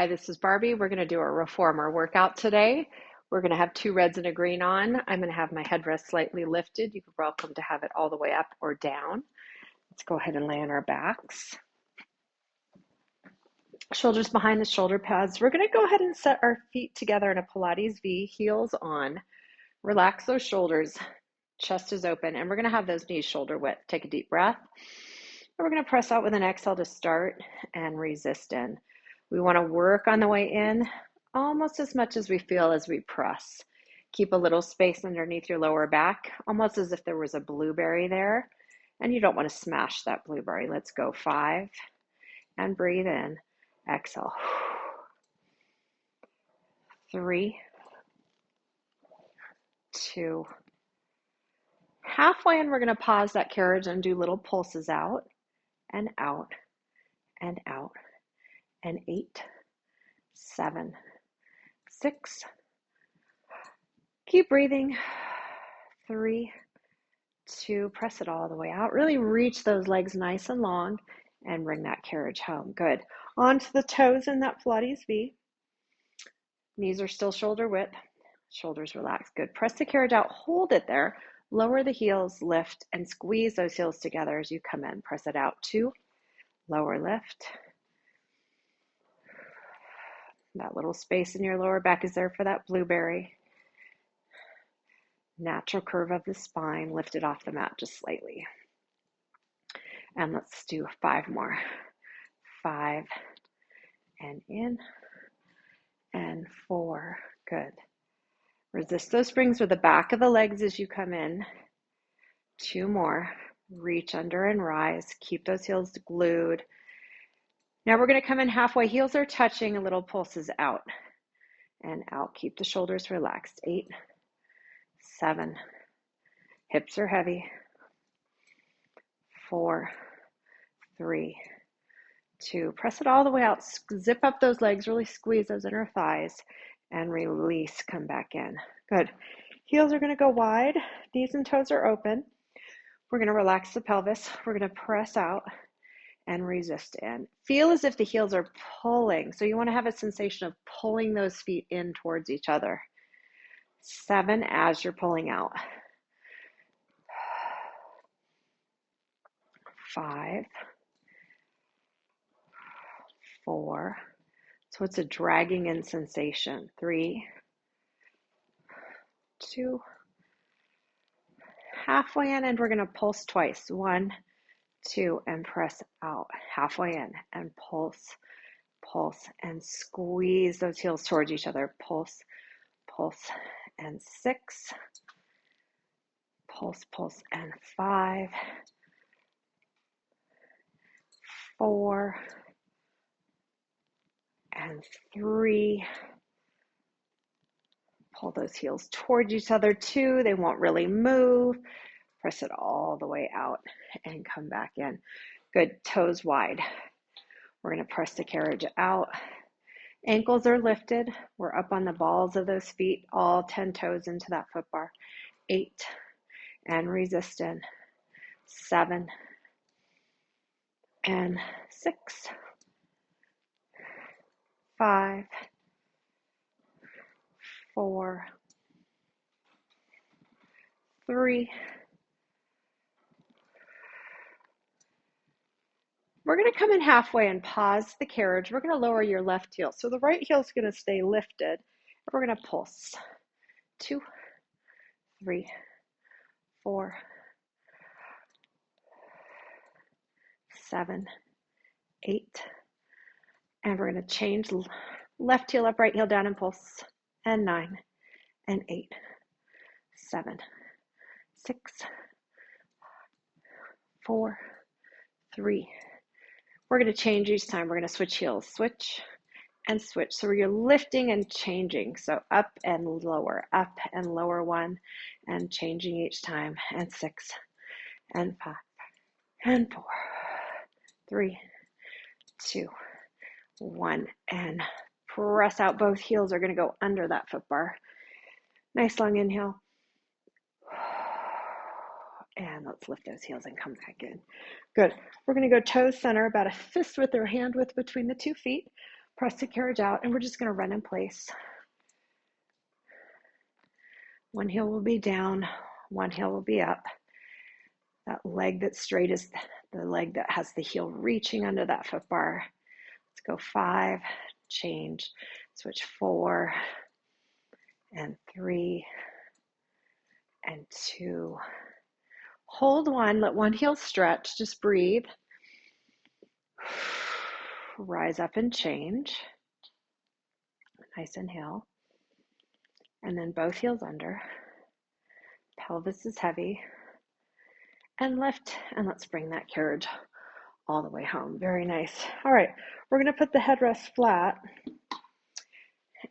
Hi, this is Barbie. We're going to do a reformer workout today. We're going to have two reds and a green on. I'm going to have my headrest slightly lifted. You're welcome to have it all the way up or down. Let's go ahead and lay on our backs. Shoulders behind the shoulder pads. We're going to go ahead and set our feet together in a Pilates V, heels on. Relax those shoulders. Chest is open, and we're going to have those knees shoulder width. Take a deep breath. And we're going to press out with an exhale to start and resist in. We want to work on the way in almost as much as we feel as we press. Keep a little space underneath your lower back, almost as if there was a blueberry there, and you don't want to smash that blueberry. Let's go 5, and breathe in. Exhale. 3, 2. Halfway in, we're going to pause that carriage and do little pulses out and out and out. And 8, 7, 6. Keep breathing. 3, 2. Press it all the way out. Really reach those legs nice and long and bring that carriage home. Good. Onto the toes in that Pilates V. Knees are still shoulder width. Shoulders relaxed. Good. Press the carriage out. Hold it there. Lower the heels, lift, and squeeze those heels together as you come in. Press it out. 2. Lower lift. That little space in your lower back is there for that blueberry. Natural curve of the spine, lift it off the mat just slightly. And let's do 5 more. 5, and in, and 4. Good. Resist those springs with the back of the legs as you come in. 2 more. Reach under and rise. Keep those heels glued. Now we're going to come in halfway. Heels are touching, a little pulses out and out. Keep the shoulders relaxed. 8, 7. Hips are heavy. 4, 3, 2. Press it all the way out. Zip up those legs. Really squeeze those inner thighs and release. Come back in. Good. Heels are going to go wide. Knees and toes are open. We're going to relax the pelvis. We're going to press out and resist in. Feel as if the heels are pulling. So you want to have a sensation of pulling those feet in towards each other. 7 as you're pulling out. 5, 4. So it's a dragging in sensation. 3, 2. Halfway in, and we're going to pulse twice. 1, 2, and press out. Halfway in, and pulse, pulse, and squeeze those heels towards each other. Pulse, pulse, and 6. Pulse, pulse, and 5, 4, and 3. Pull those heels towards each other. 2, they won't really move. Press it all the way out and come back in. Good. Toes wide. We're going to press the carriage out. Ankles are lifted. We're up on the balls of those feet, all 10 toes into that foot bar. 8, and resist in. 7, and 6, 5, 4, 3. We're going to come in halfway and pause the carriage. We're going to lower your left heel. So the right heel is going to stay lifted. We're going to pulse. 2, 3, 4, 7, 8. And we're going to change left heel up, right heel down, and pulse. And 9, and 8, 7, 6, 4, 3. We're going to change each time. We're going to switch heels. Switch and switch. So you're lifting and changing. So up and lower, 1, and changing each time. And 6, and 5, and 4, 3, 2, 1. And press out. Both heels are going to go under that foot bar. Nice long inhale. And let's lift those heels and come back in. Good. We're going to go toes center, about a fist width or hand width between the 2 feet. Press the carriage out, and we're just going to run in place. One heel will be down, one heel will be up. That leg that's straight is the leg that has the heel reaching under that foot bar. Let's go 5, change, switch 4, and 3, and 2. Hold 1, let one heel stretch, just breathe. Rise up and change. Nice inhale. And then both heels under. Pelvis is heavy. And lift, and let's bring that carriage all the way home. Very nice. All right, we're going to put the headrest flat,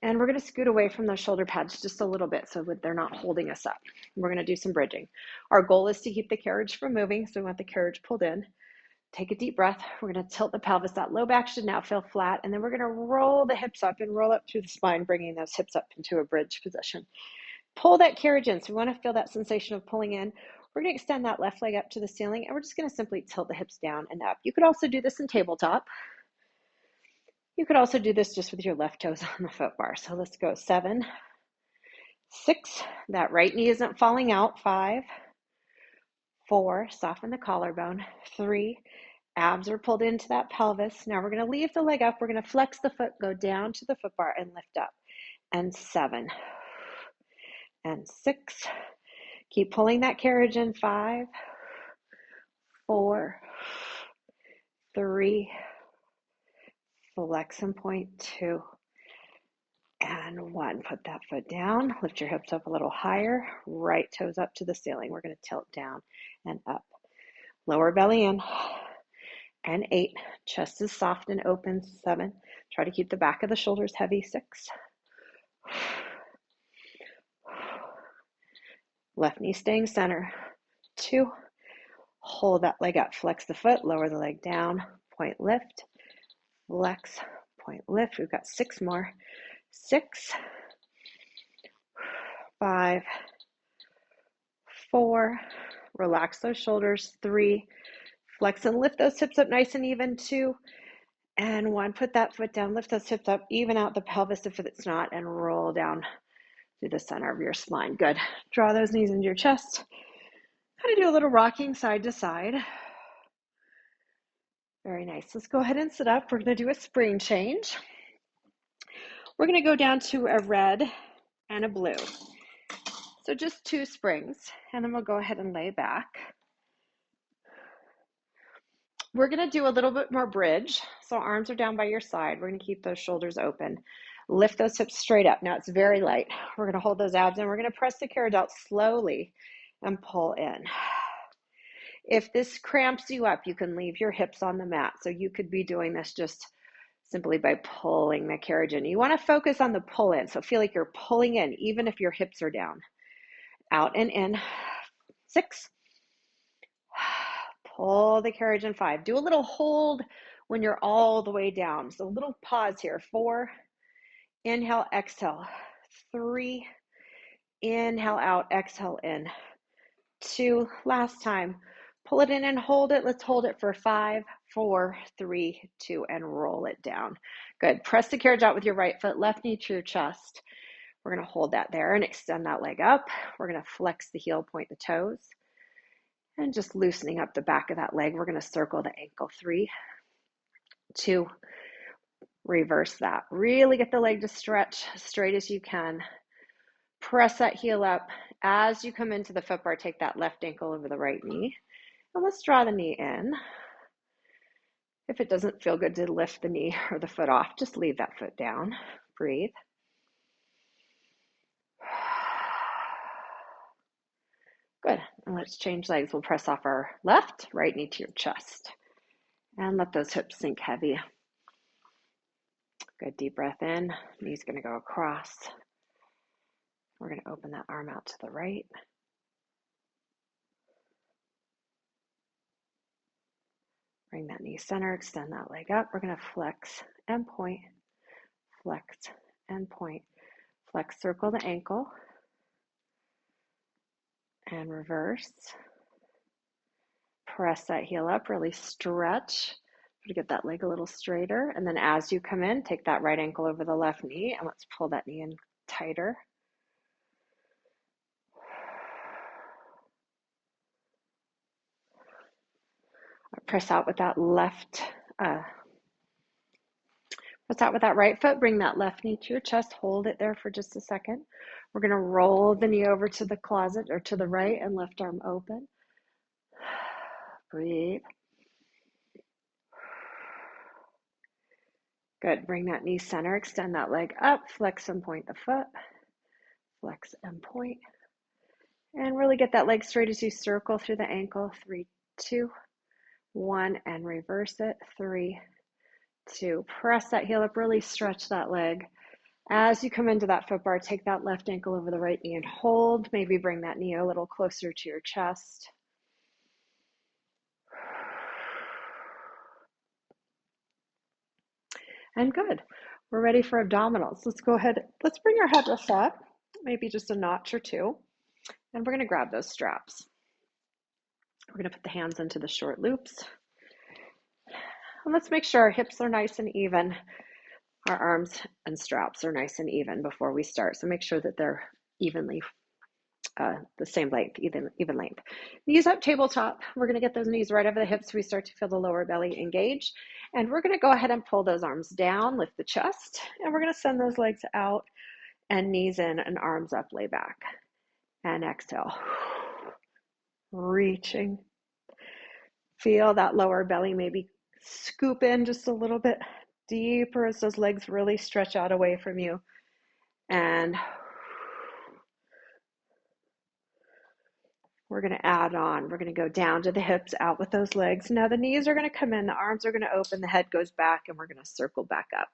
and we're going to scoot away from those shoulder pads just a little bit so that they're not holding us up. We're going to do some bridging. Our goal is to keep the carriage from moving, so we want the carriage pulled in. Take a deep breath. We're going to tilt the pelvis. That low back should now feel flat, and then we're going to roll the hips up and roll up through the spine, bringing those hips up into a bridge position. Pull that carriage in. So we want to feel that sensation of pulling in. We're going to extend that left leg up to the ceiling, and we're just going to simply tilt the hips down and up. You could also do this in tabletop. You could also do this just with your left toes on the foot bar. So let's go 7, 6. That right knee isn't falling out. 5, 4. Soften the collarbone. 3. Abs are pulled into that pelvis. Now we're going to leave the leg up. We're going to flex the foot, go down to the foot bar, and lift up. And 7, and 6. Keep pulling that carriage in. 5, 4, 3, flex and point. 2, and 1. Put that foot down. Lift your hips up a little higher. Right toes up to the ceiling. We're going to tilt down and up. Lower belly in. And 8. Chest is soft and open. 7. Try to keep the back of the shoulders heavy. 6. Left knee staying center. 2. Hold that leg up. Flex the foot. Lower the leg down. Point lift. Flex. Point lift. We've got 6 more. 6. 5. 4. Relax those shoulders. 3. Flex and lift those hips up nice and even. 2. And 1. Put that foot down. Lift those hips up. Even out the pelvis if it's not. And roll down through the center of your spine. Good. Draw those knees into your chest. Kind of do a little rocking side to side. Very nice. Let's go ahead and sit up. We're going to do a spring change. We're going to go down to a red and a blue. So just 2 springs, and then we'll go ahead and lay back. We're going to do a little bit more bridge. So arms are down by your side. We're going to keep those shoulders open. Lift those hips straight up. Now it's very light. We're going to hold those abs in. We're going to press the carriage out slowly and pull in. If this cramps you up, you can leave your hips on the mat. So you could be doing this just simply by pulling the carriage in. You want to focus on the pull in. So feel like you're pulling in, even if your hips are down. Out and in. 6. Pull the carriage in. 5. Do a little hold when you're all the way down. So a little pause here. 4. Inhale, exhale. 3. Inhale out, exhale in. 2. Last time. Pull it in and hold it. Let's hold it for 5, 4, 3, 2, and roll it down. Good. Press the carriage out with your right foot, left knee to your chest. We're going to hold that there and extend that leg up. We're going to flex the heel, point the toes. And just loosening up the back of that leg, we're going to circle the ankle. 3, 2, reverse that. Really get the leg to stretch as straight as you can. Press that heel up. As you come into the foot bar, take that left ankle over the right knee. And let's draw the knee in. If it doesn't feel good to lift the knee or the foot off, just leave that foot down. Breathe. Good. And let's change legs. We'll press off our left, right knee to your chest. And let those hips sink heavy. Good. Deep breath in. Knee's going to go across. We're going to open that arm out to the right. Bring that knee center. Extend that leg up. We're going to flex and point. Flex and point. Flex, circle the ankle. And reverse. Press that heel up, really stretch to get that leg a little straighter. And then as you come in, take that right ankle over the left knee and let's pull that knee in tighter. Press out with that right foot. Bring that left knee to your chest. Hold it there for just a second. We're going to roll the knee over to the closet or to the right and left arm open. Breathe. Good. Bring that knee center. Extend that leg up. Flex and point the foot. Flex and point. And really get that leg straight as you circle through the ankle. 3, 2, 1, and reverse it. 3, 2. Press that heel up. Really stretch that leg. As you come into that foot bar, take that left ankle over the right knee and hold. Maybe bring that knee a little closer to your chest. And good. We're ready for abdominals. Let's go ahead. Let's bring our headrest up, maybe just a notch or two. And we're going to grab those straps. We're going to put the hands into the short loops. And let's make sure our hips are nice and even. Our arms and straps are nice and even before we start. So make sure that they're evenly the same length, even length. Knees up, tabletop. We're going to get those knees right over the hips. We start to feel the lower belly engage. And we're going to go ahead and pull those arms down, lift the chest, and we're going to send those legs out and knees in and arms up, lay back. And exhale. Reaching. Feel that lower belly maybe scoop in just a little bit deeper as those legs really stretch out away from you. And we're going to add on. We're going to go down to the hips, out with those legs. Now the knees are going to come in, the arms are going to open, the head goes back, and we're going to circle back up.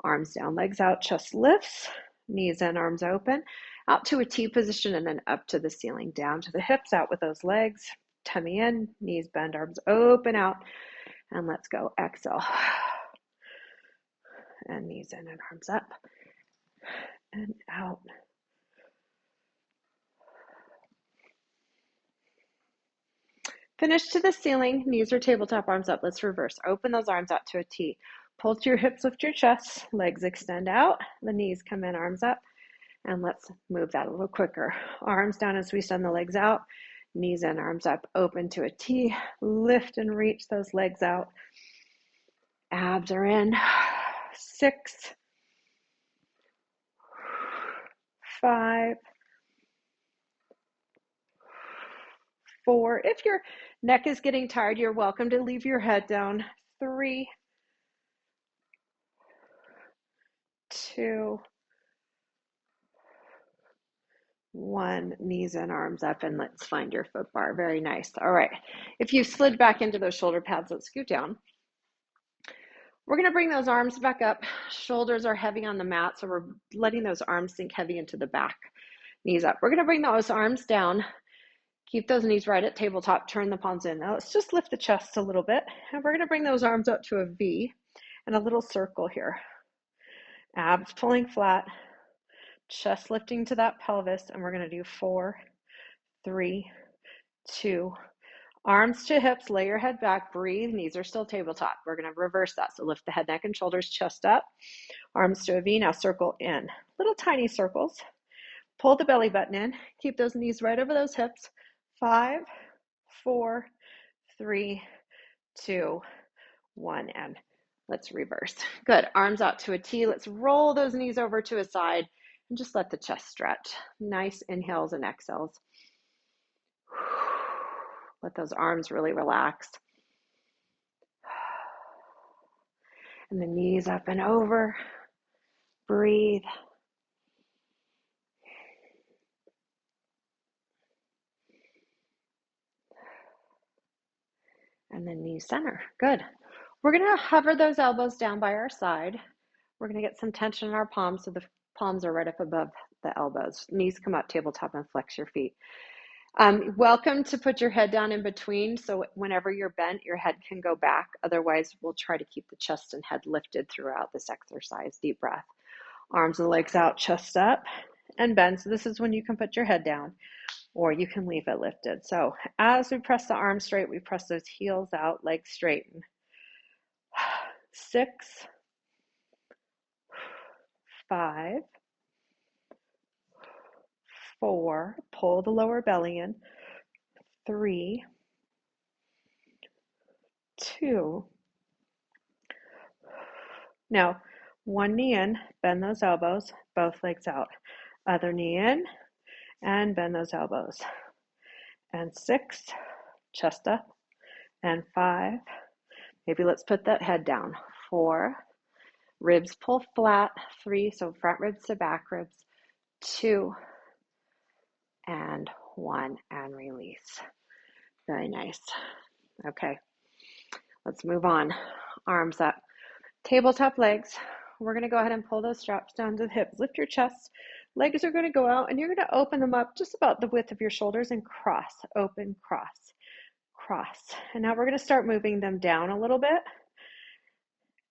Arms down, legs out, chest lifts, knees in, arms open, out to a T position, and then up to the ceiling, down to the hips, out with those legs, tummy in, knees bend, arms open, out, and let's go. Exhale. And knees in and arms up and out. Finish to the ceiling, knees or tabletop, arms up. Let's reverse. Open those arms out to a T. Pull to your hips, lift your chest, legs extend out, the knees come in, arms up, and let's move that a little quicker. Arms down as we send the legs out, knees in, arms up, open to a T, lift and reach those legs out. Abs are in. 6, 5, 4. If your neck is getting tired, you're welcome to leave your head down. 3, 2, 1. Knees and arms up, and let's find your foot bar. Very nice. All right. If you slid back into those shoulder pads, let's scoot down. We're going to bring those arms back up. Shoulders are heavy on the mat, so we're letting those arms sink heavy into the back. Knees up. We're going to bring those arms down. Keep those knees right at tabletop. Turn the palms in. Now let's just lift the chest a little bit. And we're going to bring those arms up to a V and a little circle here. Abs pulling flat. Chest lifting to that pelvis. And we're going to do 4, 3, 2. Arms to hips, lay your head back, breathe, knees are still tabletop. We're going to reverse that. So lift the head, neck, and shoulders, chest up, arms to a V. Now circle in. Little tiny circles. Pull the belly button in. Keep those knees right over those hips. 5, 4, 3, 2, 1, and let's reverse. Good. Arms out to a T. Let's roll those knees over to a side and just let the chest stretch. Nice inhales and exhales. Let those arms really relax. And the knees up and over. Breathe. And then knee center. Good. We're going to hover those elbows down by our side. We're going to get some tension in our palms so the palms are right up above the elbows. Knees come up, tabletop, and flex your feet. Welcome to put your head down in between, so whenever you're bent, your head can go back. Otherwise, we'll try to keep the chest and head lifted throughout this exercise. Deep breath. Arms and legs out, chest up, and bend. So this is when you can put your head down, or you can leave it lifted. So as we press the arms straight, we press those heels out, legs straighten. 6, 5, 4, pull the lower belly in, 3, 2. Now, one knee in, bend those elbows, both legs out. Other knee in, and bend those elbows. And 6, chest up, and 5. Maybe let's put that head down. 4, ribs pull flat. 3, so front ribs to back ribs. 2, and 1, and release. Very nice. Okay, let's move on. Arms up. Tabletop legs. We're going to go ahead and pull those straps down to the hips. Lift your chest. Legs are going to go out, and you're going to open them up just about the width of your shoulders and cross, open, cross, cross. And now we're going to start moving them down a little bit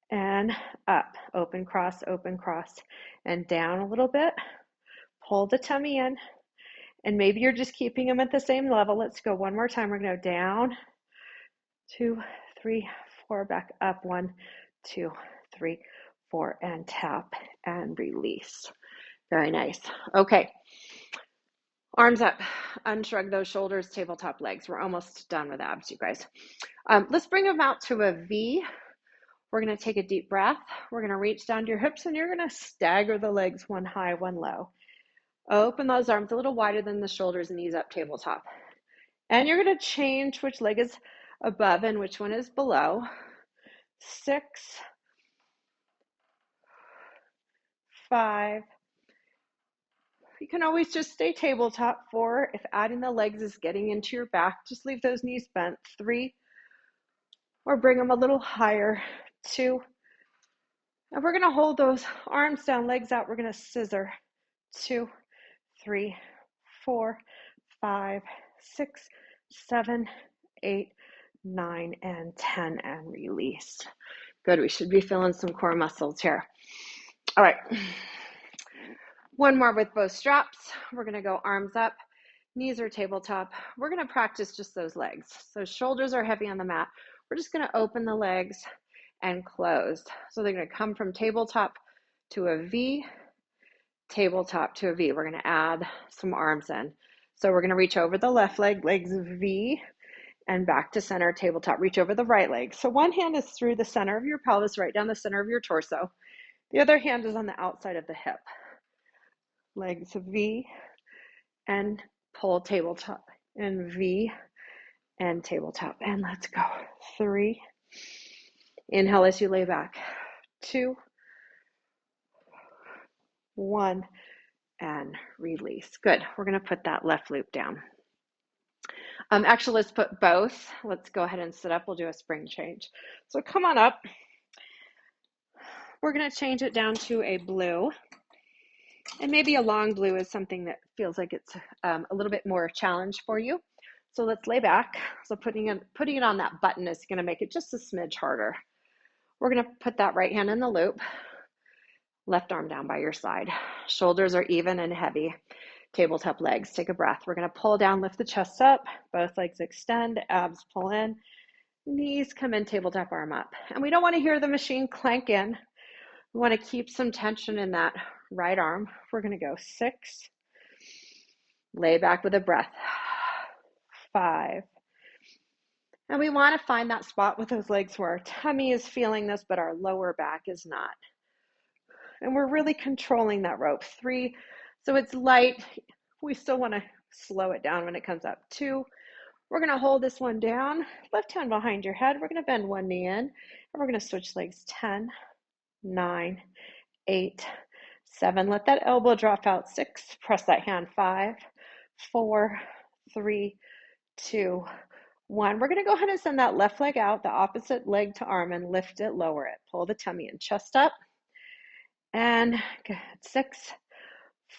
and up, open, cross, and down a little bit. Pull the tummy in, and maybe you're just keeping them at the same level. Let's go one more time. We're going to go down, 2, 3, 4, back up, 1, 2, 3, 4, and tap and release. Very nice. Okay, arms up, unshrug those shoulders, tabletop legs. We're almost done with abs, you guys. Let's bring them out to a V. We're going to take a deep breath. We're going to reach down to your hips, and you're going to stagger the legs, one high, one low. Open those arms a little wider than the shoulders, knees up, tabletop. And you're going to change which leg is above and which one is below. 6, 5. You can always just stay tabletop. 4, if adding the legs is getting into your back, just leave those knees bent. 3, or bring them a little higher. 2, and we're going to hold those arms down, legs out. We're going to scissor. 2, 3, 4, 5, 6, 7, 8, 9, and 10, and release. Good. We should be feeling some core muscles here. All right. One more with both straps. We're going to go arms up, knees are tabletop. We're going to practice just those legs. So shoulders are heavy on the mat. We're just going to open the legs and close. So they're going to come from tabletop to a V, tabletop to a V. We're going to add some arms in. So we're going to reach over the left leg, legs V, and back to center, tabletop. Reach over the right leg. So one hand is through the center of your pelvis, right down the center of your torso. The other hand is on the outside of the hip. Legs V, and pull tabletop, and V, and tabletop. And let's go. 3. Inhale as you lay back. 2, 1, and release. Good. We're going to put that left loop down. Actually, let's put both. Let's go ahead and sit up. We'll do a spring change. So come on up. We're going to change it down to a blue. And maybe a long blue is something that feels like it's a little bit more challenge for you. So let's lay back. So putting it on that button is going to make it just a smidge harder. We're going to put that right hand in the loop. Left arm down by your side. Shoulders are even and heavy. Tabletop legs. Take a breath. We're going to pull down, lift the chest up. Both legs extend. Abs pull in. Knees come in. Tabletop arm up. And we don't want to hear the machine clank in. We want to keep some tension in that right arm. We're going to go 6. Lay back with a breath. 5. And we want to find that spot with those legs where our tummy is feeling this, but our lower back is not. And we're really controlling that rope. 3, so it's light. We still want to slow it down when it comes up. 2, we're going to hold this one down. Left hand behind your head. We're going to bend one knee in, and we're going to switch legs. 10, 9, 8, 7. Let that elbow drop out. 6, press that hand. 5, 4, 3, 2, 1. We're going to go ahead and send that left leg out, the opposite leg to arm, and lift it, lower it. Pull the tummy in, chest up. And good. 6,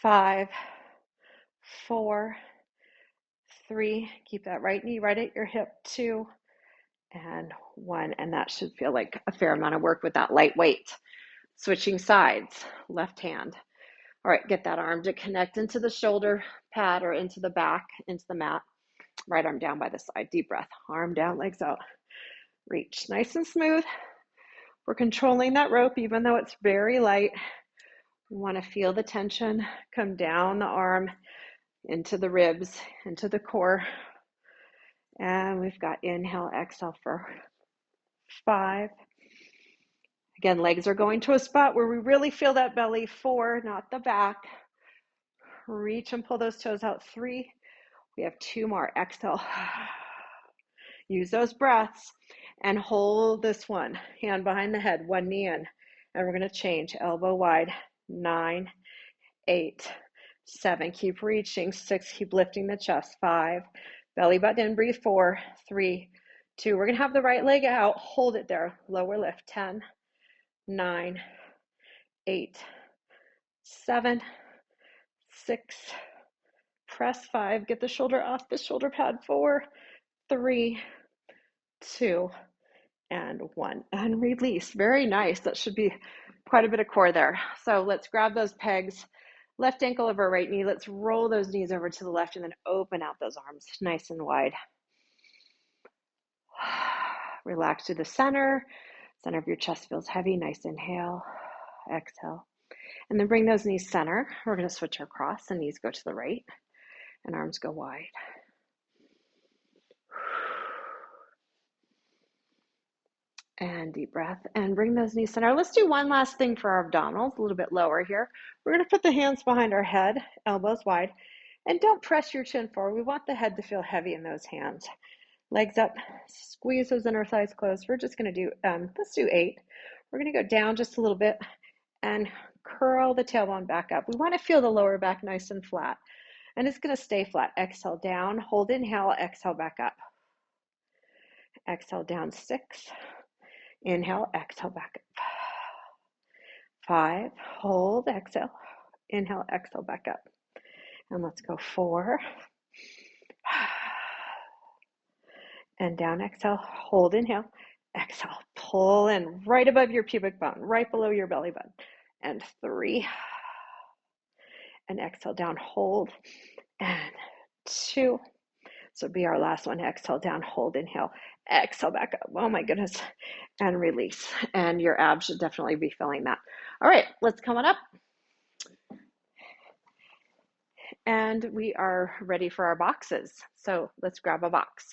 5, 4, 3. Keep that right knee right at your hip. 2, and 1. And that should feel like a fair amount of work with that light weight. Switching sides, left hand. All right, get that arm to connect into the shoulder pad or into the back, into the mat. Right arm down by the side. Deep breath. Arm down, legs out. Reach. Nice and smooth. We're controlling that rope even though it's very light. We want to feel the tension come down the arm, into the ribs, into the core. And we've got inhale, exhale for 5. Again, legs are going to a spot where we really feel that belly. 4, not the back. Reach and pull those toes out. 3. We have 2 more. Exhale. Use those breaths and hold this one. Hand behind the head, one knee in. And we're going to change. Elbow wide. 9, 8, 7. Keep reaching. 6. Keep lifting the chest. 5. Belly button in. Breathe. 4, 3, 2. We're going to have the right leg out. Hold it there. Lower lift. 10, 9, 8, 7, 6. Press 5. Get the shoulder off the shoulder pad. 4, 3, 2, and 1. And release. Very nice. That should be quite a bit of core there. So let's grab those pegs. Left ankle over right knee. Let's roll those knees over to the left and then open out those arms nice and wide. Relax to the center. Center of your chest feels heavy. Nice inhale. Exhale. And then bring those knees center. We're going to switch across. The knees go to the right and arms go wide. And deep breath. And bring those knees center. Let's do one last thing for our abdominals, a little bit lower here. We're going to put the hands behind our head, elbows wide. And don't press your chin forward. We want the head to feel heavy in those hands. Legs up. Squeeze those inner thighs closed. We're just going to do, let's do 8. We're going to go down just a little bit and curl the tailbone back up. We want to feel the lower back nice and flat. And it's going to stay flat. Exhale down. Hold inhale. Exhale back up. Exhale down. 6. Inhale, exhale back up. 5, hold, exhale. Inhale, exhale back up. And let's go 4. And down, exhale, hold, inhale. Exhale, pull in right above your pubic bone, right below your belly button. And 3. And exhale down, hold. And 2. So be our last one. Exhale down, hold, inhale. Exhale back up. Oh my goodness. And release. And your abs should definitely be feeling that. All right, let's come on up. And we are ready for our boxes. So let's grab a box.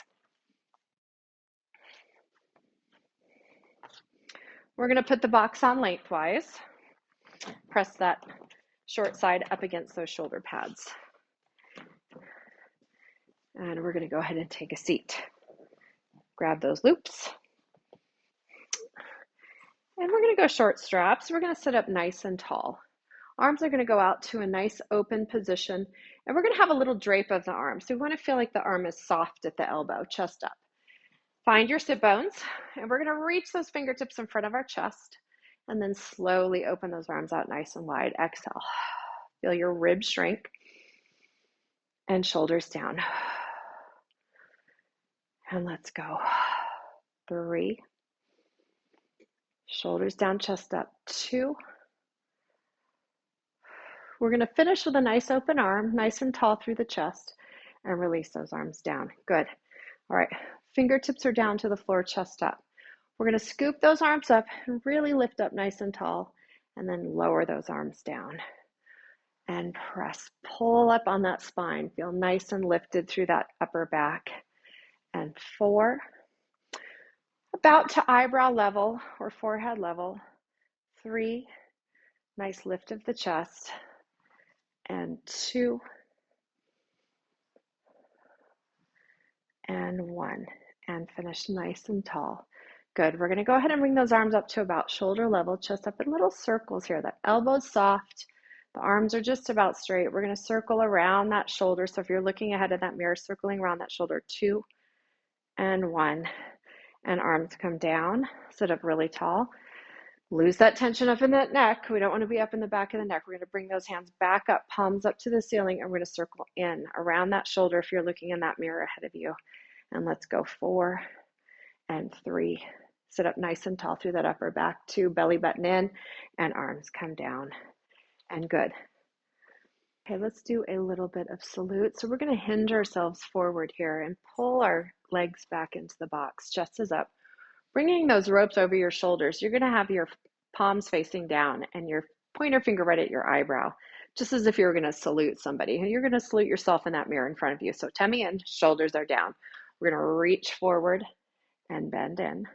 We're going to put the box on lengthwise. Press that short side up against those shoulder pads. And we're going to go ahead and take a seat. Grab those loops. And we're going to go short straps. We're going to sit up nice and tall. Arms are going to go out to a nice open position. And we're going to have a little drape of the arm. So we want to feel like the arm is soft at the elbow, chest up. Find your sit bones. And we're going to reach those fingertips in front of our chest. And then slowly open those arms out nice and wide. Exhale. Feel your ribs shrink. And shoulders down. And let's go. 3. Shoulders down, chest up. 2. We're going to finish with a nice open arm, nice and tall through the chest, and release those arms down. Good. All right. Fingertips are down to the floor, chest up. We're going to scoop those arms up and really lift up nice and tall, and then lower those arms down. And press. Pull up on that spine. Feel nice and lifted through that upper back. And 4. About to eyebrow level or forehead level. 3. Nice lift of the chest. And 2. And 1. And finish nice and tall. Good. We're going to go ahead and bring those arms up to about shoulder level, chest up in little circles here. That elbow's soft. The arms are just about straight. We're going to circle around that shoulder. So if you're looking ahead of that mirror, circling around that shoulder. 2 and 1. And arms come down. Sit up really tall. Lose that tension up in that neck. We don't want to be up in the back of the neck. We're going to bring those hands back up, palms up to the ceiling, and we're going to circle in around that shoulder if you're looking in that mirror ahead of you. And let's go 4 and 3. Sit up nice and tall through that upper back. 2, belly button in, and arms come down. And good. Okay, let's do a little bit of salute. So we're going to hinge ourselves forward here and pull our legs back into the box. Chest is up. Bringing those ropes over your shoulders, you're going to have your palms facing down and your pointer finger right at your eyebrow, just as if you were going to salute somebody. And you're going to salute yourself in that mirror in front of you. So tummy in, shoulders are down. We're going to reach forward and bend in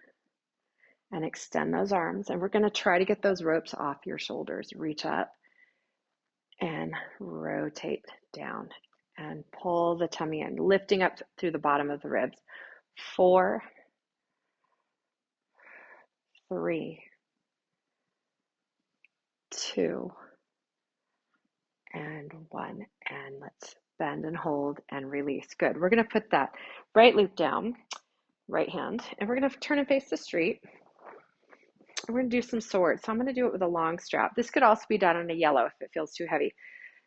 and extend those arms. And we're going to try to get those ropes off your shoulders. Reach up and rotate down and pull the tummy in, lifting up through the bottom of the ribs. 4, 3, 2, and 1. And let's bend and hold and release. Good. We're going to put that right loop down, right hand, and we're going to turn and face the street. And we're going to do some swords. So I'm going to do it with a long strap. This could also be done on a yellow if it feels too heavy.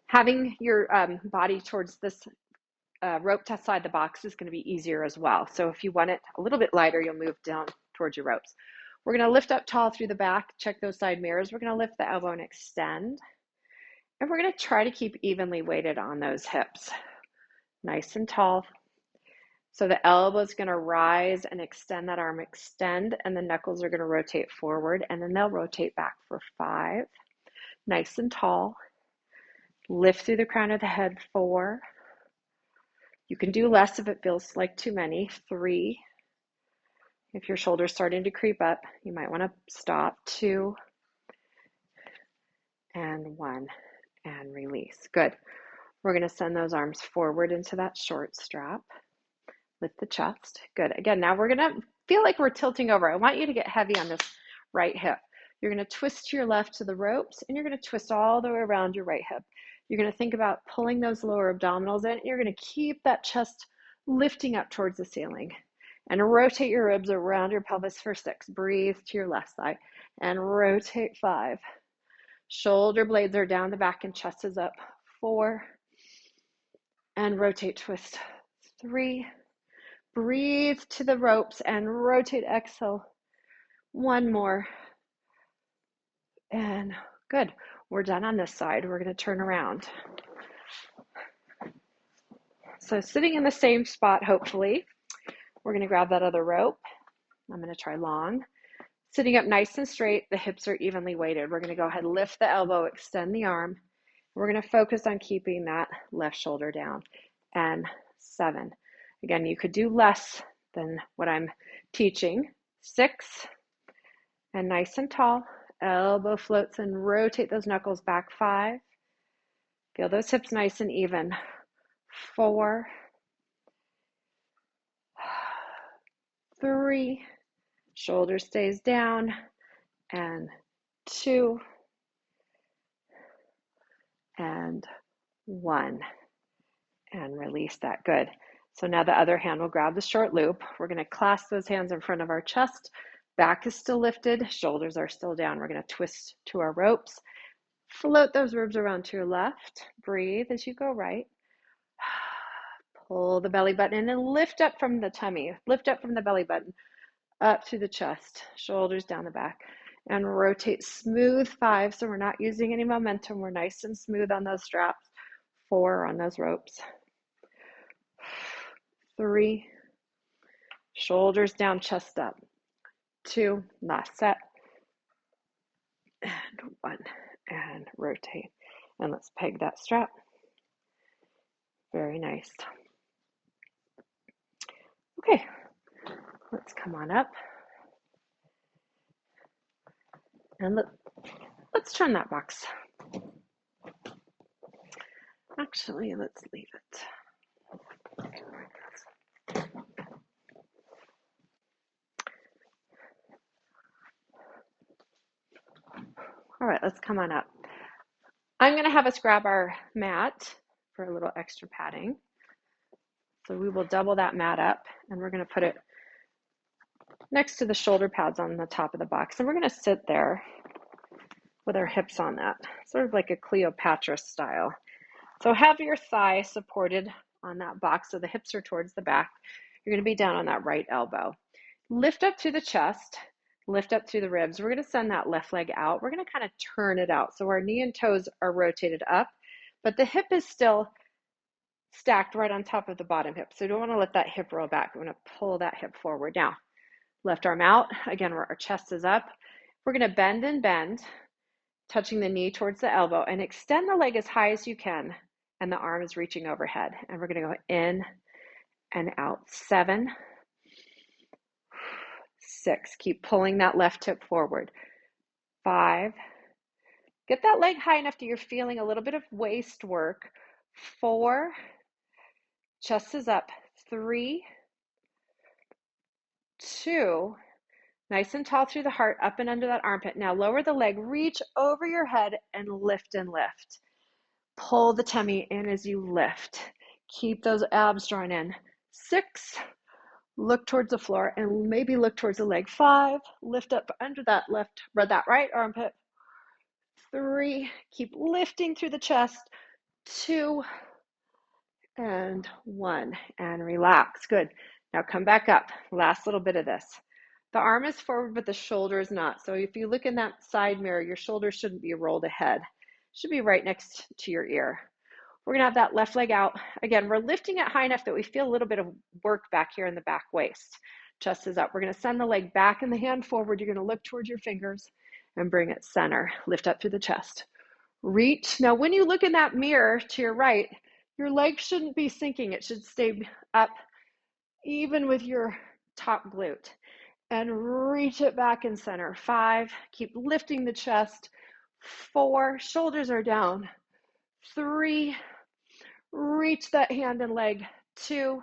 Having your body towards this rope to side the box is going to be easier as well. So if you want it a little bit lighter, you'll move down towards your ropes. We're going to lift up tall through the back. Check those side mirrors. We're going to lift the elbow and extend. And we're going to try to keep evenly weighted on those hips. Nice and tall. So the elbow is going to rise and extend that arm, extend, and the knuckles are going to rotate forward, and then they'll rotate back for 5. Nice and tall. Lift through the crown of the head, 4. You can do less if it feels like too many, 3. If your shoulder's starting to creep up, you might want to stop, 2, and 1, and release. Good. We're going to send those arms forward into that short strap. Lift the chest. Good. Again, now we're going to feel like we're tilting over. I want you to get heavy on this right hip. You're going to twist to your left to the ropes, and you're going to twist all the way around your right hip. You're going to think about pulling those lower abdominals in. You're going to keep that chest lifting up towards the ceiling. And rotate your ribs around your pelvis for 6. Breathe to your left side. And rotate 5. Shoulder blades are down the back and chest is up. 4. And rotate, twist. 3. Breathe to the ropes and rotate, exhale. 1 more. And good. We're done on this side. We're going to turn around. So sitting in the same spot, hopefully, we're going to grab that other rope. I'm going to try long. Sitting up nice and straight, the hips are evenly weighted. We're going to go ahead, lift the elbow, extend the arm. We're going to focus on keeping that left shoulder down. And 7. Again, you could do less than what I'm teaching. 6. And nice and tall. Elbow floats and rotate those knuckles back. 5. Feel those hips nice and even. 4. 3. Shoulder stays down. And 2. And 1. And release that. Good. So now the other hand will grab the short loop. We're going to clasp those hands in front of our chest. Back is still lifted. Shoulders are still down. We're going to twist to our ropes. Float those ribs around to your left. Breathe as you go right. Pull the belly button in and lift up from the tummy. Lift up from the belly button. Up through the chest. Shoulders down the back. And rotate smooth. 5. So we're not using any momentum. We're nice and smooth on those straps. 4 on those ropes. 3. Shoulders down, chest up. 2. Last set. And 1. And rotate. And let's peg that strap. Very nice. Okay. Let's come on up. And let's turn that box. Actually, let's leave it. All right, let's come on up. I'm going to have us grab our mat for a little extra padding. So we will double that mat up, and we're going to put it next to the shoulder pads on the top of the box. And we're going to sit there with our hips on that, sort of like a Cleopatra style. So have your thigh supported on that box so the hips are towards the back. You're going to be down on that right elbow. Lift up through the chest, lift up through the ribs. We're going to send that left leg out. We're going to kind of turn it out. So our knee and toes are rotated up, but the hip is still stacked right on top of the bottom hip. So you don't want to let that hip roll back. We want to pull that hip forward. Now, Left arm out. Again, our chest is up. We're going to bend and bend, touching the knee towards the elbow, and extend the leg as high as you can, and the arm is reaching overhead. And we're going to go in and out. 7, 6. Keep pulling that left hip forward. 5. Get that leg high enough that you're feeling a little bit of waist work. 4. Chest is up. 3, 2. Nice and tall through the heart, up and under that armpit. Now lower the leg, reach over your head and lift and lift. Pull the tummy in as you lift. Keep those abs drawn in. 6, look towards the floor and maybe look towards the leg. 5, lift up under that right armpit. 3, keep lifting through the chest. 2, and 1, and relax. Good. Now come back up. Last little bit of this. The arm is forward, but the shoulder is not. So if you look in that side mirror, your shoulder shouldn't be rolled ahead. It should be right next to your ear. We're gonna have that left leg out. Again, we're lifting it high enough that we feel a little bit of work back here in the back waist. Chest is up. We're gonna send the leg back and the hand forward. You're gonna look towards your fingers and bring it center. Lift up through the chest. Reach. Now, when you look in that mirror to your right, your leg shouldn't be sinking. It should stay up even with your top glute. And reach it back in center. 5, keep lifting the chest. 4, shoulders are down. 3, reach that hand and leg. 2,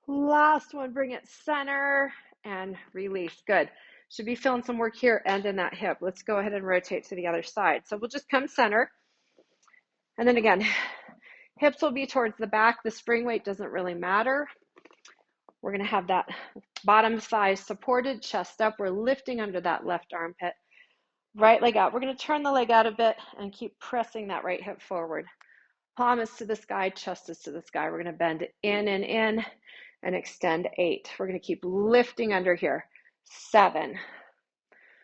last one, bring it center and release. Good. Should be feeling some work here and in that hip. Let's go ahead and rotate to the other side. So we'll just come center. And then again, hips will be towards the back. The spring weight doesn't really matter. We're going to have that bottom thigh supported, chest up. We're lifting under that left armpit. Right leg out. We're going to turn the leg out a bit and keep pressing that right hip forward. Palm is to the sky, chest is to the sky. We're going to bend in and extend. 8. We're going to keep lifting under here. 7.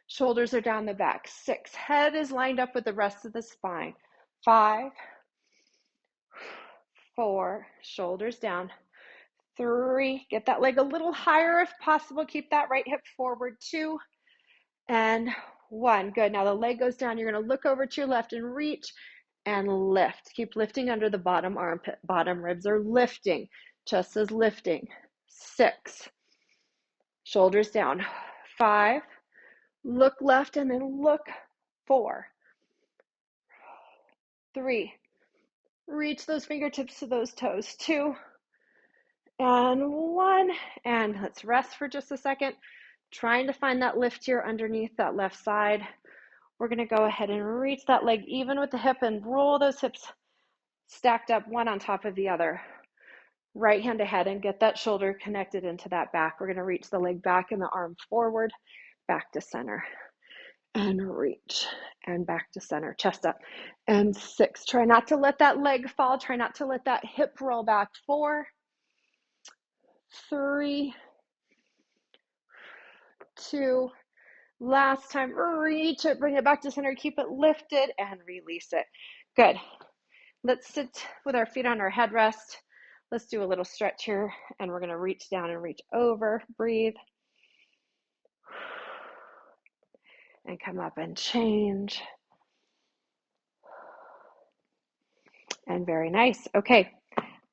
Shoulders are down the back. 6. Head is lined up with the rest of the spine. 5, 4. Shoulders down. 3, get that leg a little higher if possible. Keep that right hip forward. 2, and 1. Good. Now the leg goes down. You're going to look over to your left and reach and lift. Keep lifting under the bottom armpit. Bottom ribs are lifting. Chest is lifting. 6. Shoulders down. 5. Look left and then look. 4. 3. Reach those fingertips to those toes. 2. And 1, and let's rest for just a second. Trying to find that lift here underneath that left side. We're going to go ahead and reach that leg even with the hip and roll those hips stacked up one on top of the other. Right hand ahead and get that shoulder connected into that back. We're going to reach the leg back and the arm forward, back to center. And reach and back to center, chest up. And 6. Try not to let that leg fall. Try not to let that hip roll back. 4, 3, 2, last time, reach it, bring it back to center, keep it lifted and release it. Good. Let's sit with our feet on our headrest. Let's do a little stretch here and we're going to reach down and reach over, breathe. And come up and change. And very nice. Okay,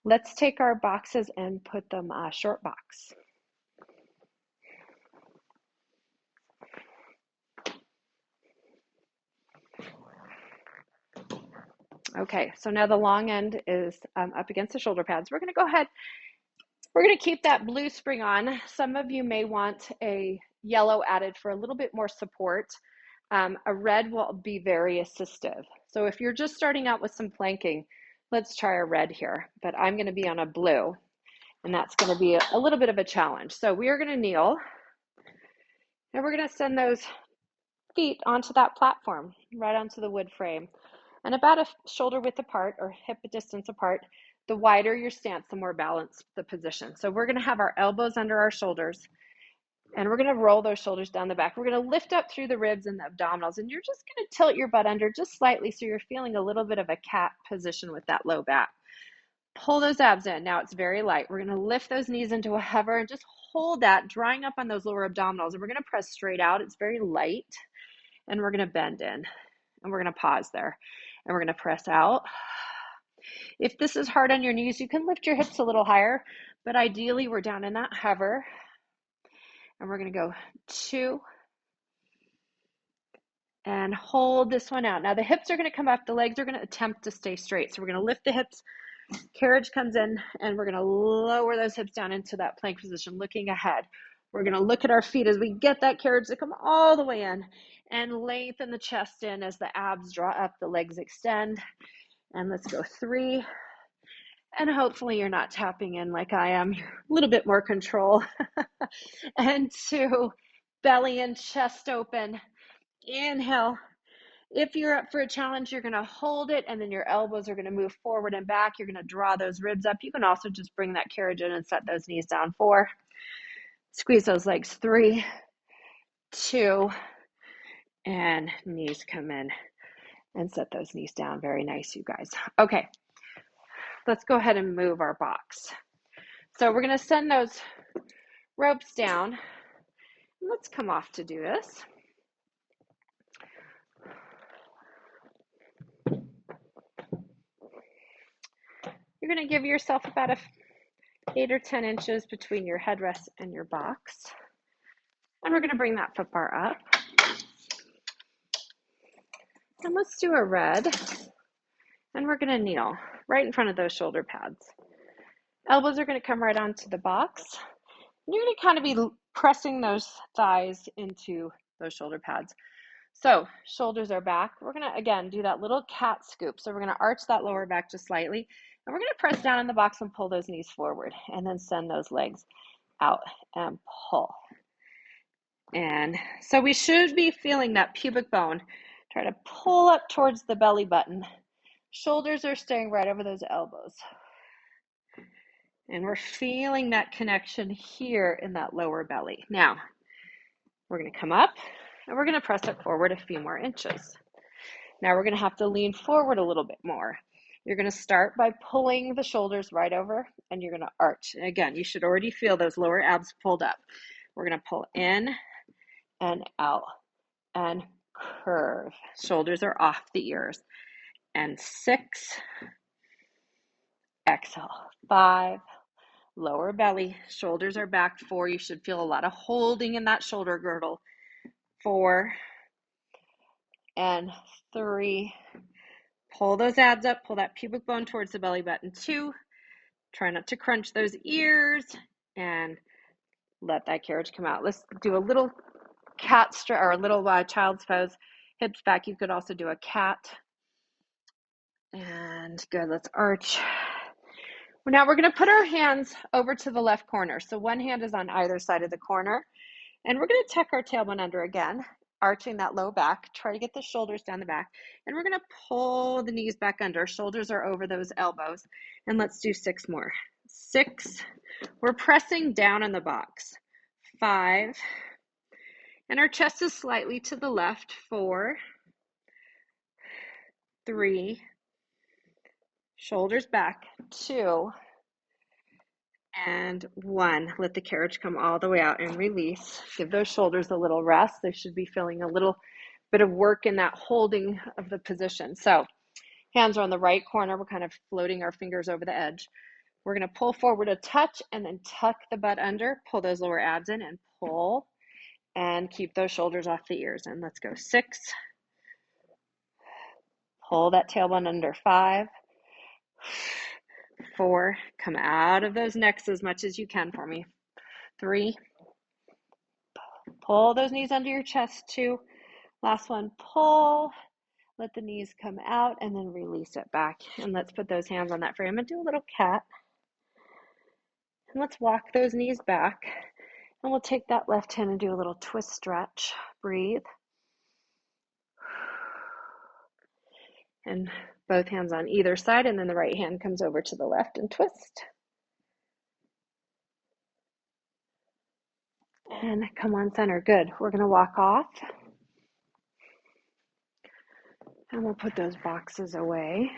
let's take our boxes and put them short box. Okay, so now the long end is up against the shoulder pads. We're going to go ahead. We're going to keep that blue spring on. Some of you may want a yellow added for a little bit more support. A red will be very assistive. So if you're just starting out with some planking, let's try a red here. But I'm going to be on a blue, and that's going to be a little bit of a challenge. So we are going to kneel, and we're going to send those feet onto that platform, right onto the wood frame. And about a shoulder width apart or hip distance apart, the wider your stance, the more balanced the position. So we're going to have our elbows under our shoulders, and we're going to roll those shoulders down the back. We're going to lift up through the ribs and the abdominals, and you're just going to tilt your butt under just slightly so you're feeling a little bit of a cat position with that low back. Pull those abs in. Now it's very light. We're going to lift those knees into a hover and just hold that, drying up on those lower abdominals, and we're going to press straight out. It's very light, and we're going to bend in, and we're going to pause there, and we're going to press out. If this is hard on your knees, you can lift your hips a little higher, but ideally we're down in that hover, and we're going to go 2, and hold this one out. Now the hips are going to come up, the legs are going to attempt to stay straight, so we're going to lift the hips. Carriage comes in, and we're going to lower those hips down into that plank position, looking ahead. We're going to look at our feet as we get that carriage to come all the way in, and lengthen the chest in as the abs draw up, the legs extend. And let's go 3. And hopefully you're not tapping in like I am. You're a little bit more control. And 2, belly and chest open. Inhale. If you're up for a challenge, you're going to hold it, and then your elbows are going to move forward and back. You're going to draw those ribs up. You can also just bring that carriage in and set those knees down. 4. Squeeze those legs. 3, 2, and knees come in and set those knees down. Very nice, you guys. Okay, let's go ahead and move our box. So we're going to send those ropes down. Let's come off to do this. You're going to give yourself about 8 or 10 inches between your headrest and your box. And we're going to bring that foot bar up. And let's do a red. And we're going to kneel right in front of those shoulder pads. Elbows are going to come right onto the box. And you're going to kind of be pressing those thighs into those shoulder pads. So shoulders are back. We're going to, again, do that little cat scoop. So we're going to arch that lower back just slightly. And we're going to press down in the box and pull those knees forward. And then send those legs out and pull. And so we should be feeling that pubic bone. Try to pull up towards the belly button. Shoulders are staying right over those elbows. And we're feeling that connection here in that lower belly. Now, we're going to come up, and we're going to press it forward a few more inches. Now we're going to have to lean forward a little bit more. You're going to start by pulling the shoulders right over, and you're going to arch. And again, you should already feel those lower abs pulled up. We're going to pull in and out and curve. Shoulders are off the ears. And 6. Exhale. 5. Lower belly. Shoulders are back. 4. You should feel a lot of holding in that shoulder girdle. 4. And 3. Pull those abs up. Pull that pubic bone towards the belly button. 2. Try not to crunch those ears. And let that carriage come out. Let's do a little cat or a little child's pose. Hips back. You could also do a cat. And good. Let's arch. Now we're going to put our hands over to the left corner. So one hand is on either side of the corner. And we're going to tuck our tailbone under again, arching that low back. Try to get the shoulders down the back. And we're going to pull the knees back under. Shoulders are over those elbows. And let's do 6 more. 6. We're pressing down in the box. 5. And our chest is slightly to the left. 4. 3. Shoulders back. 2. And 1. Let the carriage come all the way out and release. Give those shoulders a little rest. They should be feeling a little bit of work in that holding of the position. So hands are on the right corner. We're kind of floating our fingers over the edge. We're going to pull forward a touch and then tuck the butt under. Pull those lower abs in and pull. And keep those shoulders off the ears. And let's go 6. Pull that tailbone under. 5. 4. Come out of those necks as much as you can for me. 3. Pull those knees under your chest. 2. Last one. Pull. Let the knees come out and then release it back. And let's put those hands on that frame and do a little cat. And let's walk those knees back. And we'll take that left hand and do a little twist stretch. Breathe. And both hands on either side, and then the right hand comes over to the left and twist. And come on center. Good. We're going to walk off. And we'll put those boxes away.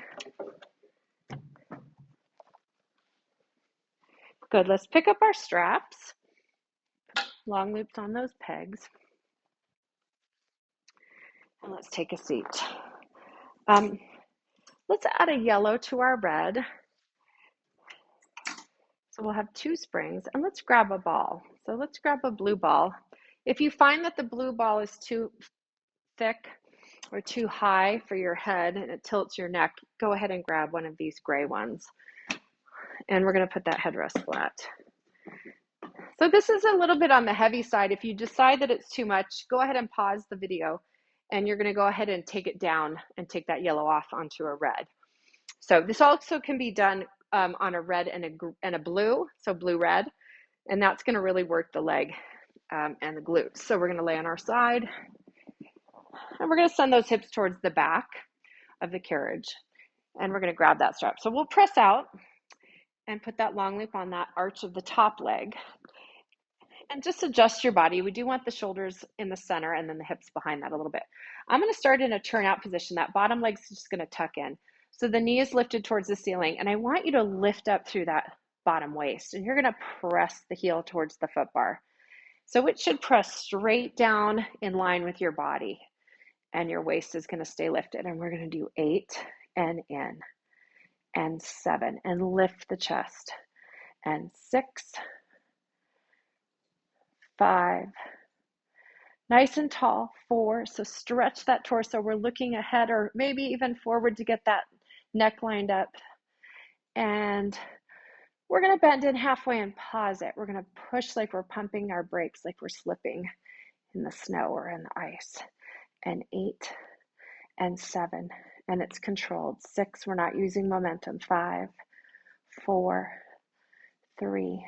Good. Let's pick up our straps. long loops on those pegs. And let's take a seat. Let's add a yellow to our red. So we'll have 2 springs, and let's grab a ball. So let's grab a blue ball. If you find that the blue ball is too thick or too high for your head and it tilts your neck, go ahead and grab one of these gray ones. And we're going to put that headrest flat. So this is a little bit on the heavy side. If you decide that it's too much, go ahead and pause the video, and you're going to go ahead and take it down and take that yellow off onto a red. So this also can be done on a red and a blue, so blue-red, and that's going to really work the leg and the glutes. So we're going to lay on our side, and we're going to send those hips towards the back of the carriage, and we're going to grab that strap. So we'll press out and put that long loop on that arch of the top leg, and just adjust your body. We do want the shoulders in the center and then the hips behind that a little bit. I'm going to start in a turnout position. That bottom leg's just going to tuck in. So the knee is lifted towards the ceiling, and I want you to lift up through that bottom waist, and you're going to press the heel towards the foot bar. So it should press straight down in line with your body, and your waist is going to stay lifted. And we're going to do 8 and in, and 7, and lift the chest, and 6, 5, nice and tall, 4. So stretch that torso. We're looking ahead or maybe even forward to get that neck lined up. And we're going to bend in halfway and pause it. We're going to push like we're pumping our brakes, like we're slipping in the snow or in the ice. And 8 and 7. And it's controlled. 6, we're not using momentum. 5, 4, 3,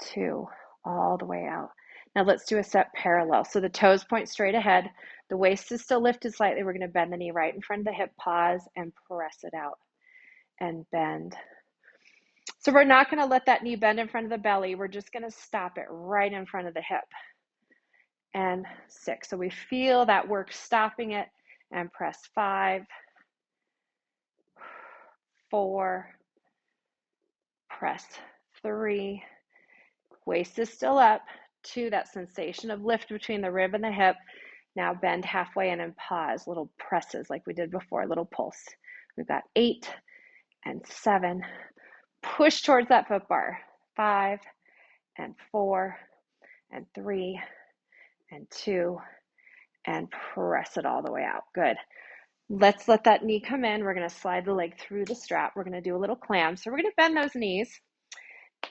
2, all the way out. Now let's do a set parallel. So the toes point straight ahead. The waist is still lifted slightly. We're going to bend the knee right in front of the hip, pause, and press it out and bend. So we're not going to let that knee bend in front of the belly. We're just going to stop it right in front of the hip. And 6. So we feel that work stopping it, and press 5, 4, press 3, waist is still up, 2, that sensation of lift between the rib and the hip. Now bend halfway in and pause, little presses like we did before, little pulse. We've got 8 and 7, push towards that foot bar, 5 and 4 and 3 and 2, and press it all the way out. Good. Let's let that knee come in. We're going to slide the leg through the strap. We're going to do a little clam. So we're going to bend those knees.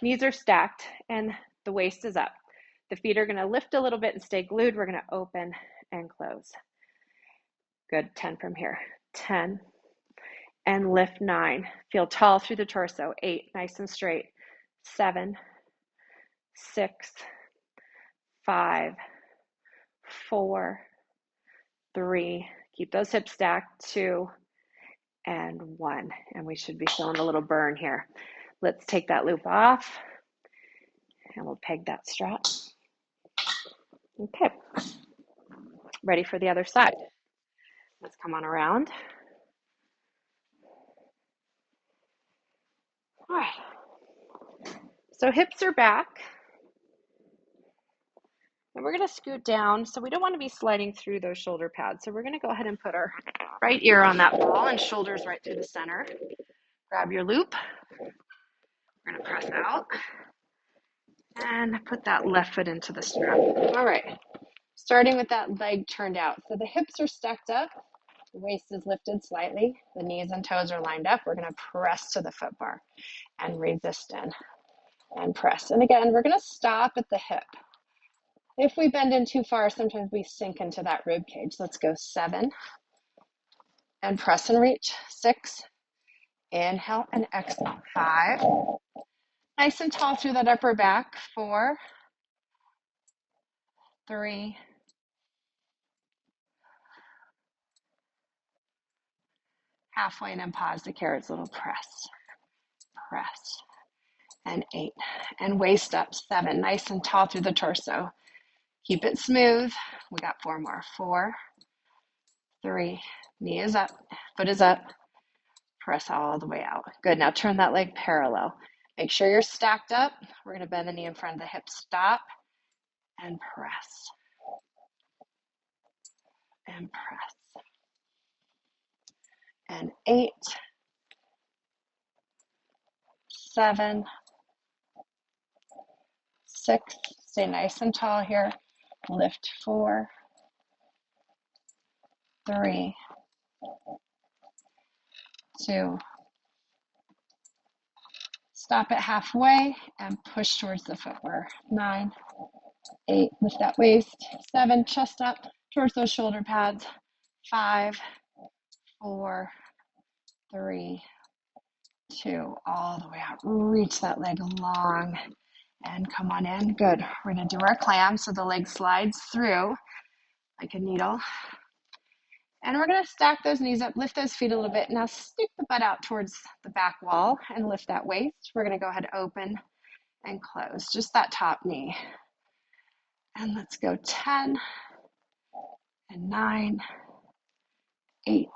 Knees are stacked and the waist is up. The feet are going to lift a little bit and stay glued. We're going to open and close. Good. 10 from here. 10 and lift. 9. Feel tall through the torso. 8, nice and straight. 7, 6, 5, 4, 3. Keep those hips stacked. 2 and 1. And we should be feeling a little burn here. Let's take that loop off, and we'll peg that strap. Okay, ready for the other side. Let's come on around. All right, so hips are back, and we're going to scoot down. So we don't want to be sliding through those shoulder pads. So we're going to go ahead and put our right ear on that ball and shoulders right through the center. Grab your loop. We're going to press out and put that left foot into the strap. All right, starting with that leg turned out. So the hips are stacked up. The waist is lifted slightly. The knees and toes are lined up. We're going to press to the foot bar and resist in and press. And again, we're going to stop at the hip. If we bend in too far, sometimes we sink into that rib cage. Let's go 7 and press and reach. 6, inhale and exhale. 5, nice and tall through that upper back. 4, 3, halfway and then pause the carrots, little press, press, and 8, and waist up. 7, nice and tall through the torso. Keep it smooth. We got 4 more. 4, 3, knee is up, foot is up, press all the way out. Good. Now turn that leg parallel. Make sure you're stacked up. We're going to bend the knee in front of the hip. Stop and press, and press. And 8, 7, 6, stay nice and tall here. Lift 4, 3, 2, stop it halfway and push towards the footbar. 9, 8, lift that waist. 7, chest up towards those shoulder pads. 5, 4, 3, 2, all the way out. Reach that leg long and come on in. Good. We're going to do our clam so the leg slides through like a needle. And we're going to stack those knees up, lift those feet a little bit. Now stick the butt out towards the back wall and lift that waist. We're going to go ahead, open and close, just that top knee. And let's go 10 and 9, 8,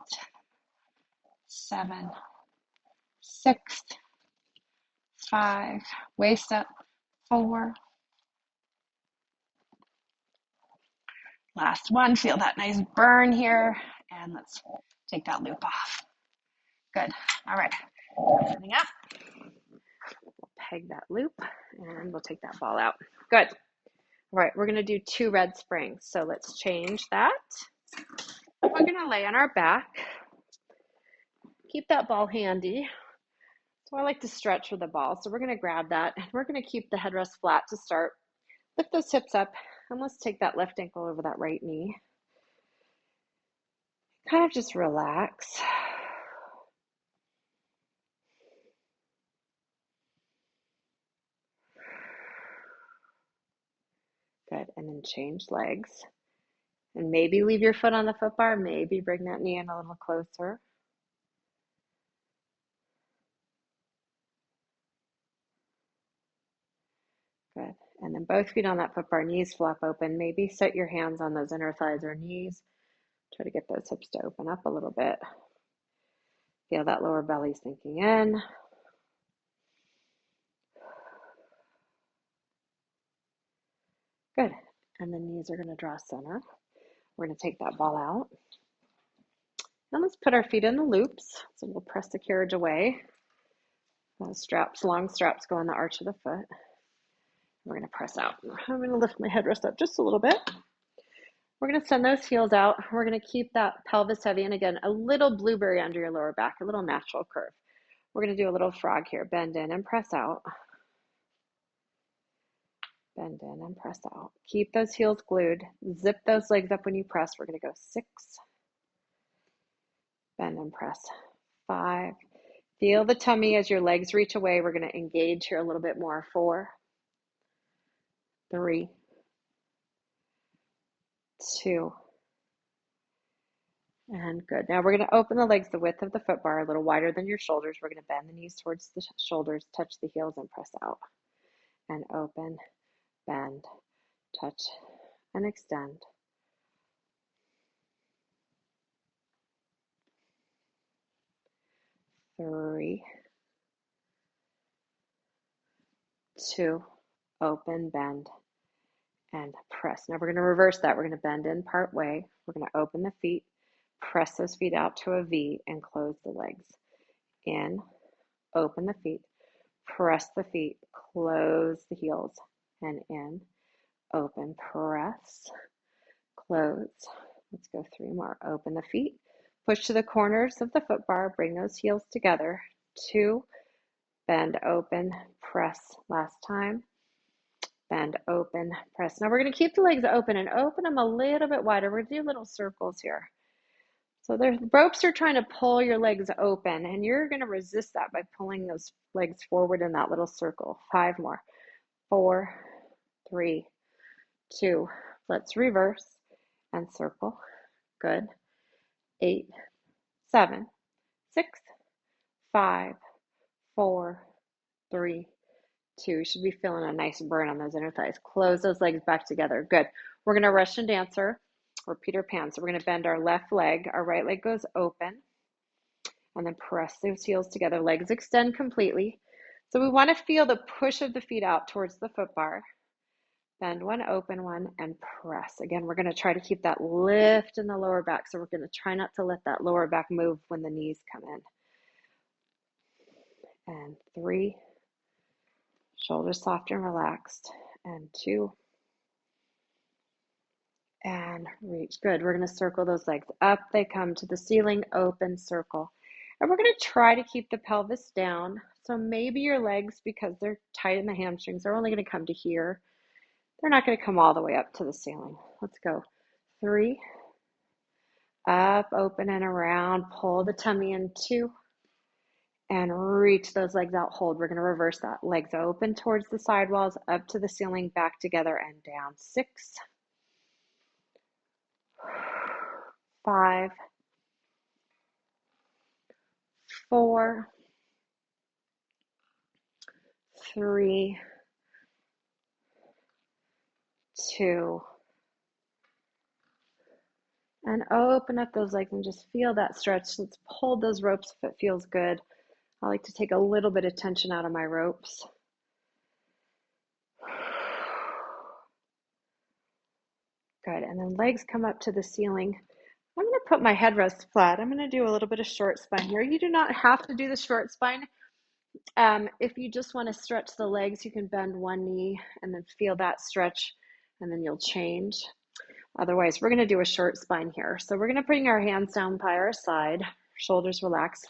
7, 6, 5, waist up, 4. Last one, feel that nice burn here. And let's take that loop off. Good. All right. Coming up. We'll peg that loop and we'll take that ball out. Good. All right. We're going to do 2 red springs. So let's change that. We're going to lay on our back. Keep that ball handy. So I like to stretch with the ball. So we're going to grab that and we're going to keep the headrest flat to start. Lift those hips up and let's take that left ankle over that right knee. Kind of just relax. Good, and then change legs. And maybe leave your foot on the foot bar, maybe bring that knee in a little closer. Good, and then both feet on that foot bar, knees flap open. Maybe set your hands on those inner thighs or knees. Try to get those hips to open up a little bit. Feel that lower belly sinking in. Good, and the knees are going to draw center. We're going to take that ball out. Now let's put our feet in the loops. So we'll press the carriage away. Those straps, long straps go on the arch of the foot. We're going to press out. I'm going to lift my headrest up just a little bit. We're going to send those heels out. We're going to keep that pelvis heavy. And again, a little blueberry under your lower back, a little natural curve. We're going to do a little frog here. Bend in and press out. Bend in and press out. Keep those heels glued. Zip those legs up when you press. We're going to go 6. Bend and press. 5. Feel the tummy as your legs reach away. We're going to engage here a little bit more. 4, 3, 2, and good. Now we're going to open the legs the width of the foot bar, a little wider than your shoulders. We're going to bend the knees towards the shoulders, touch the heels, and press out. And open, bend, touch, and extend. 3, 2, open, bend, and press. Now we're going to reverse that. We're going to bend in part way. We're going to open the feet, press those feet out to a V, and close the legs. In, open the feet, press the feet, close the heels, and in, open, press, close. Let's go 3 more. Open the feet, push to the corners of the foot bar, bring those heels together. 2, bend, open, press. Last time. Bend, open, press. Now we're going to keep the legs open and open them a little bit wider. We're going to do little circles here. So the ropes are trying to pull your legs open, and you're going to resist that by pulling those legs forward in that little circle. 5 more. 4, 3, 2. Let's reverse and circle. Good. 8, 7, 6, 5, 4, 3, 2. You should be feeling a nice burn on those inner thighs. Close those legs back together. Good. We're going to Russian dancer or Peter Pan. So we're going to bend our left leg. Our right leg goes open. And then press those heels together. Legs extend completely. So we want to feel the push of the feet out towards the foot bar. bend one, open one, and press. Again, we're going to try to keep that lift in the lower back. So we're going to try not to let that lower back move when the knees come in. And 3, shoulders soft and relaxed. And 2, and reach. Good. We're going to circle those legs. Up they come to the ceiling, open, circle. And we're going to try to keep the pelvis down. So maybe your legs, because they're tight in the hamstrings, are only going to come to here. They're not going to come all the way up to the ceiling. Let's go. 3, up, open and around. Pull the tummy in. 2, and reach those legs out. Hold. We're going to reverse that. Legs open towards the side walls, up to the ceiling, back together and down. 6, 5, 4, 3, 2, and open up those legs and just feel that stretch. Let's pull those ropes if it feels good. I like to take a little bit of tension out of my ropes. Good, and then legs come up to the ceiling. I'm going to put my headrest flat. I'm going to do a little bit of short spine here. You do not have to do the short spine. If you just want to stretch the legs, you can bend one knee and then feel that stretch, and then you'll change. Otherwise, we're going to do a short spine here. So we're going to bring our hands down by our side, shoulders relaxed,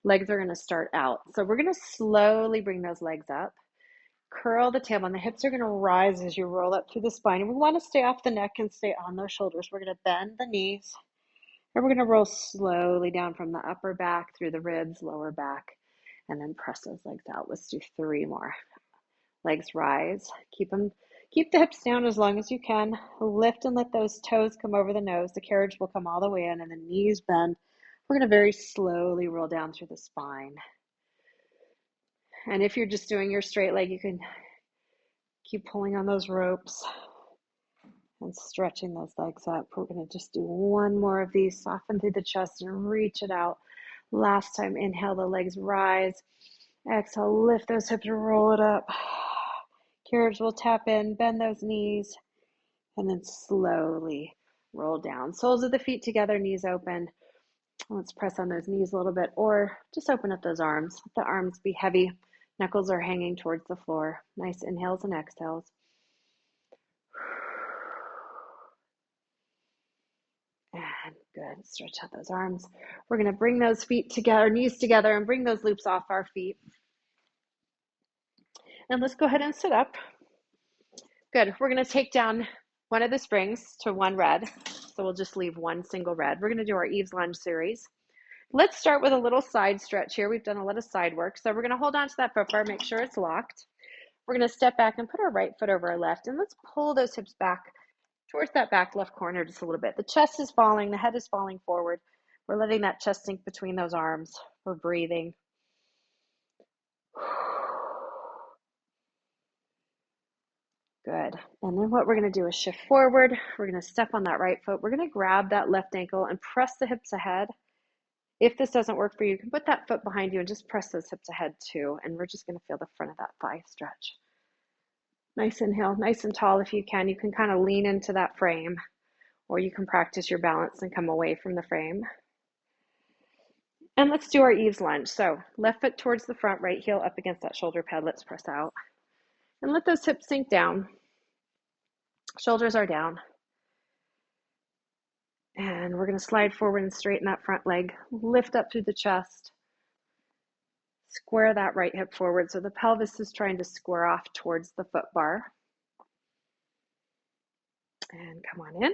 legs are going to start out. So we're going to slowly bring those legs up, curl the tailbone. The hips are going to rise as you roll up through the spine. And we want to stay off the neck and stay on those shoulders. We're going to bend the knees, and we're going to roll slowly down from the upper back through the ribs, lower back, and then press those legs out. Let's do 3 more. Legs rise. Keep the hips down as long as you can. Lift and let those toes come over the nose. The carriage will come all the way in, and the knees bend. We're going to very slowly roll down through the spine. And if you're just doing your straight leg, you can keep pulling on those ropes and stretching those legs up. We're going to just do 1 more of these. Soften through the chest and reach it out. Last time, inhale, the legs rise. Exhale, lift those hips and roll it up. Carriage will tap in, bend those knees, and then slowly roll down. Soles of the feet together, knees open. Let's press on those knees a little bit, or just open up those arms. Let the arms be heavy. Knuckles are hanging towards the floor. Nice inhales and exhales. And good. Stretch out those arms. We're going to bring those feet together, knees together, and bring those loops off our feet. And let's go ahead and sit up. Good. We're going to take down one of the springs to 1 red. So we'll just leave 1 single red. We're going to do our Eve's lunge series. Let's start with a little side stretch here. We've done a lot of side work. So we're going to hold on to that foot bar, make sure it's locked. We're going to step back and put our right foot over our left. And let's pull those hips back towards that back left corner just a little bit. The chest is falling. The head is falling forward. We're letting that chest sink between those arms. We're breathing. Good. And then what we're going to do is shift forward. We're going to step on that right foot. We're going to grab that left ankle and press the hips ahead. If this doesn't work for you, you can put that foot behind you and just press those hips ahead too. And we're just going to feel the front of that thigh stretch. Nice inhale, nice and tall if you can. You can kind of lean into that frame, or you can practice your balance and come away from the frame. And let's do our Eve's lunge. So left foot towards the front, right heel up against that shoulder pad. Let's press out. And let those hips sink down. Shoulders are down. And we're going to slide forward and straighten that front leg. Lift up through the chest. Square that right hip forward. So the pelvis is trying to square off towards the foot bar. And come on in.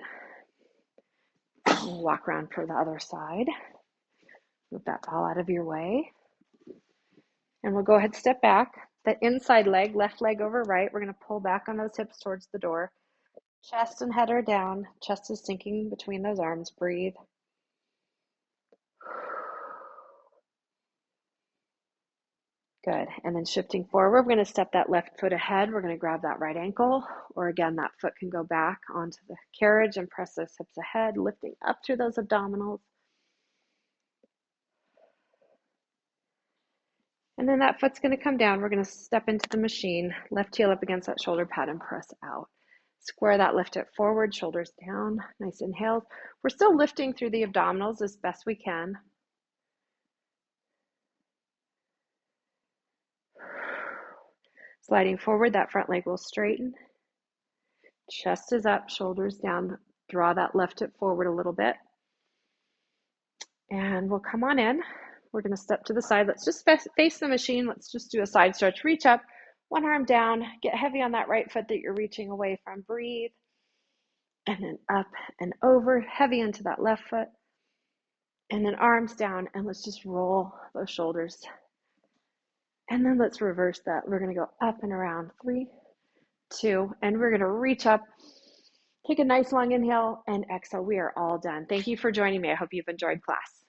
Walk around for the other side. Move that ball out of your way. And we'll go ahead and step back. That inside leg, left leg over right, we're going to pull back on those hips towards the door. Chest and head are down. Chest is sinking between those arms. Breathe. Good. And then shifting forward, we're going to step that left foot ahead. We're going to grab that right ankle, or again, that foot can go back onto the carriage and press those hips ahead, lifting up through those abdominals. And then that foot's going to come down. We're going to step into the machine, left heel up against that shoulder pad and press out. Square that lift it forward, shoulders down, nice inhales. We're still lifting through the abdominals as best we can. Sliding forward, that front leg will straighten. Chest is up, shoulders down. Draw that left hip forward a little bit. And we'll come on in. We're going to step to the side. Let's just face the machine. Let's just do a side stretch. Reach up, one arm down. Get heavy on that right foot that you're reaching away from. Breathe. And then up and over. Heavy into that left foot. And then arms down. And let's just roll those shoulders. And then let's reverse that. We're going to go up and around. 3, 2, and we're going to reach up. Take a nice long inhale and exhale. We are all done. Thank you for joining me. I hope you've enjoyed class.